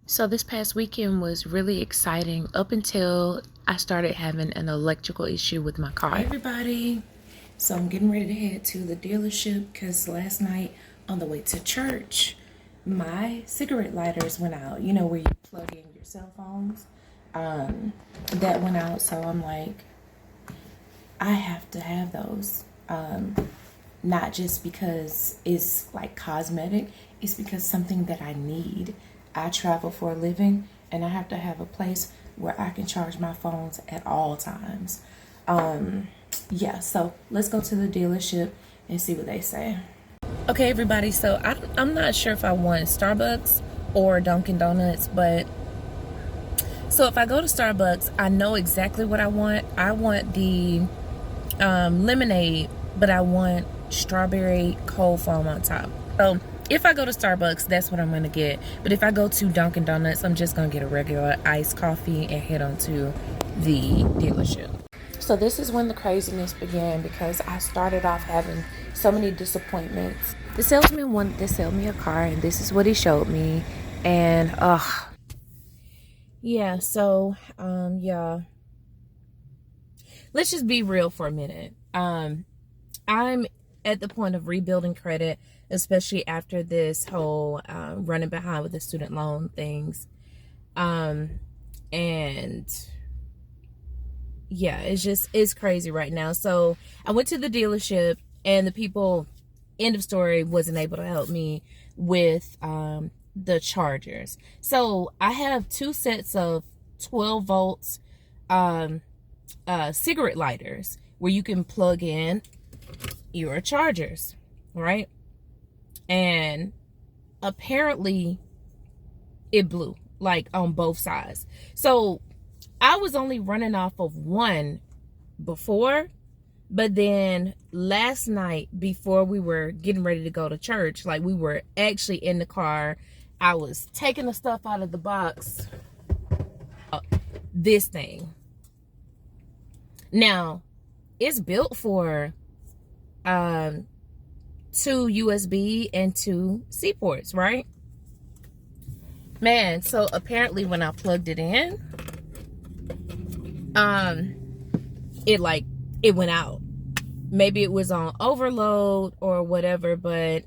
So this past weekend was really exciting up until I started having an electrical issue with my car. Hey everybody, so I'm getting ready to head to the dealership because last night on the way to church, my cigarette lighters went out. You know where you plug in your cell phones? That went out, so I'm like, I have to have those. Not just because it's like cosmetic, it's because something that I need. I travel for a living and I have to have a place where I can charge my phones at all times. Yeah, so let's go to the dealership and see what they say. Okay, everybody, so I'm not sure if I want Starbucks or Dunkin' Donuts, but so if I go to Starbucks, I know exactly what I want. I want the lemonade, but I want strawberry cold foam on top. So if I go to Starbucks, that's what I'm gonna get. But if I go to Dunkin' Donuts, I'm just gonna get a regular iced coffee and head on to the dealership. So this is when the craziness began because I started off having so many disappointments. The salesman wanted to sell me a car and this is what he showed me. And yeah, so yeah. Let's just be real for a minute. I'm at the point of rebuilding credit, especially after this whole running behind with the student loan things. And yeah, it's crazy right now. So I went to the dealership and the people, end of story, wasn't able to help me with the chargers. So I have two sets of 12 volts cigarette lighters where you can plug in your chargers, right? And apparently it blew, like on both sides. So I was only running off of one before, but then last night before we were getting ready to go to church, like we were actually in the car, I was taking the stuff out of the box. This thing. Now, it's built for 2 USB and 2 C ports, right? Man, so apparently when I plugged it in, it went out. Maybe it was on overload or whatever, but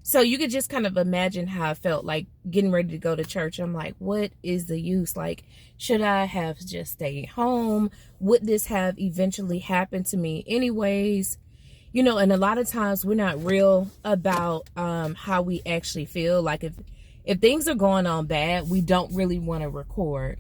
so you could just kind of imagine how I felt like getting ready to go to church. I'm like, what is the use? Like, should I have just stayed home? Would this have eventually happened to me anyways? You know, and a lot of times we're not real about how we actually feel. Like if things are going on bad, we don't really want to record.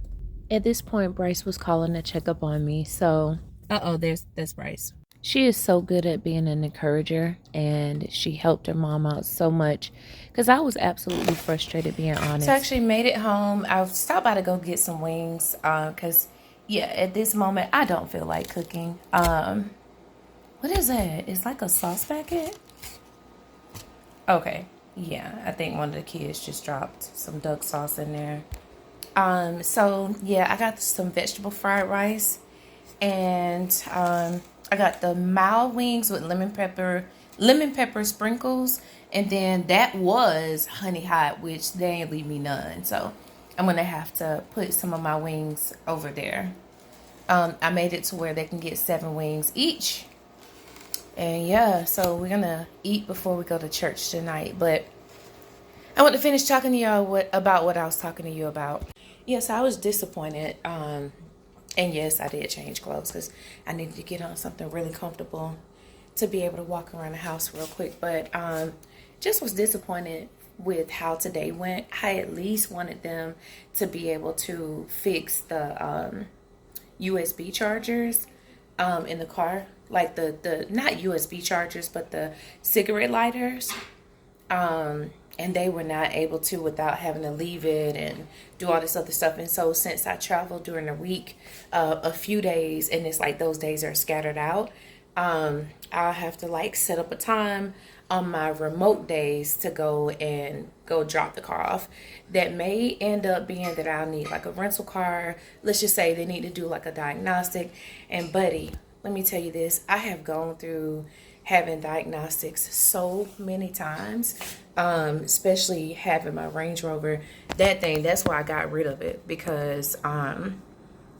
At this point, Bryce was calling to check up on me, so That's Bryce. she is so good at being an encourager, and she helped her mom out so much because I was absolutely frustrated, being honest. So I actually made it home. I stopped by to go get some wings because, yeah, at this moment, I don't feel like cooking. What is that? It's like a sauce packet? Okay, yeah, I think one of the kids just dropped some duck sauce in there. So, yeah, I got some vegetable fried rice. And I got the mild wings with lemon pepper sprinkles, and then that was honey hot, which they ain't leave me none. So I'm gonna have to put some of my wings over there. I made it to where they can get 7 wings each. And yeah, so we're gonna eat before we go to church tonight. But I want to finish talking to y'all about what I was talking to you about. Yes, I was disappointed. And yes, I did change clothes because I needed to get on something really comfortable to be able to walk around the house real quick. But just was disappointed with how today went. I at least wanted them to be able to fix the USB chargers in the car. Like the not USB chargers, but the cigarette lighters. And they were not able to without having to leave it and do all this other stuff. And so since I traveled during the week, a few days, and it's like those days are scattered out, I'll have to like set up a time on my remote days to go drop the car off. That may end up being that I'll need like a rental car. Let's just say they need to do like a diagnostic. And buddy, let me tell you this, I have gone through having diagnostics so many times, especially having my Range Rover. That's why I got rid of it, because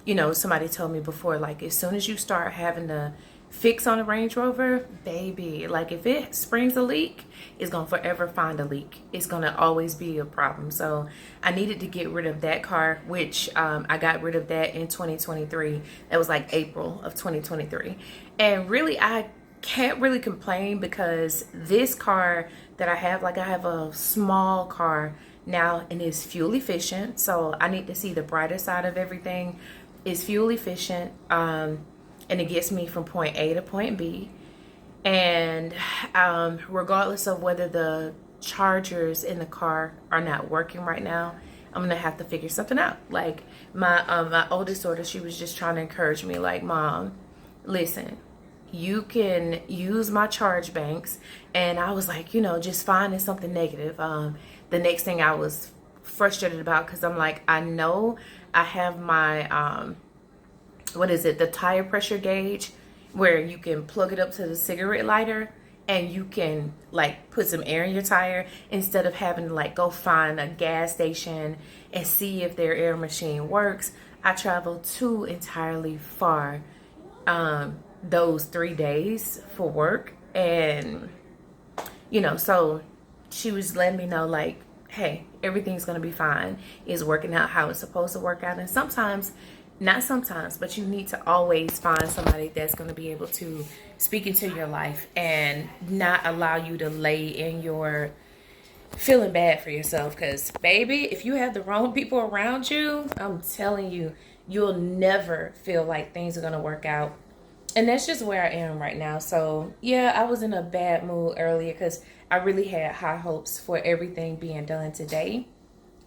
you know, somebody told me before, like, as soon as you start having to fix on a Range Rover, baby, like, if it springs a leak, it's gonna forever find a leak. It's gonna always be a problem. So I needed to get rid of that car, which I got rid of that in 2023. That was like April of 2023. And really, I can't really complain, because this car that I have, like, I have a small car now and it's fuel efficient. So I need to see the brighter side of everything. It's fuel efficient, and it gets me from point A to point B. And regardless of whether the chargers in the car are not working right now, I'm gonna have to figure something out. Like, my oldest daughter, she was just trying to encourage me, like, Mom, listen, you can use my charge banks. And I was like, you know, just finding something negative. The next thing I was frustrated about, because I'm like, I know I have my what is it, the tire pressure gauge, where you can plug it up to the cigarette lighter and you can, like, put some air in your tire, instead of having to, like, go find a gas station and see if their air machine works. I traveled too entirely far those 3 days for work. And you know, so she was letting me know, like, hey, everything's gonna be fine. It's working out how it's supposed to work out. And sometimes, not sometimes, but you need to always find somebody that's gonna be able to speak into your life and not allow you to lay in your feeling bad for yourself. Because, baby, if you have the wrong people around you, I'm telling you, you'll never feel like things are gonna work out. And that's just where I am right now. So yeah, I was in a bad mood earlier, because I really had high hopes for everything being done today.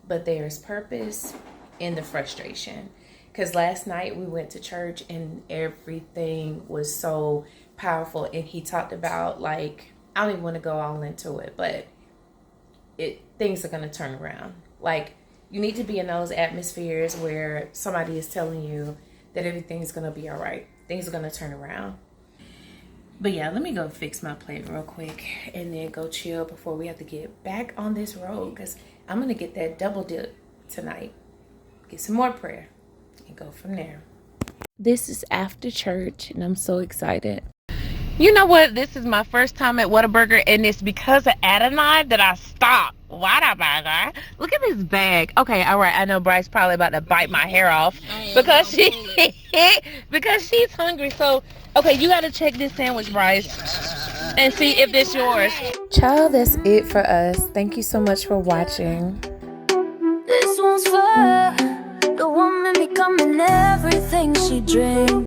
But there's purpose in the frustration. Because last night we went to church and everything was so powerful. And he talked about, like, I don't even want to go all into it, but things are going to turn around. Like, you need to be in those atmospheres where somebody is telling you that everything's going to be all right. Things are going to turn around. But yeah, let me go fix my plate real quick and then go chill before we have to get back on this road, because I'm going to get that double dip tonight. Get some more prayer and go from there. This is after church and I'm so excited. You know what? This is my first time at Whataburger, and it's because of Adonai that I stopped. Whataburger. Look at this bag. Okay, all right. I know Bryce probably about to bite my hair off because she's hungry. So, okay, you got to check this sandwich, Bryce, and see if it's yours. Child, that's it for us. Thank you so much for watching. This one's for the woman becoming everything she dreamed.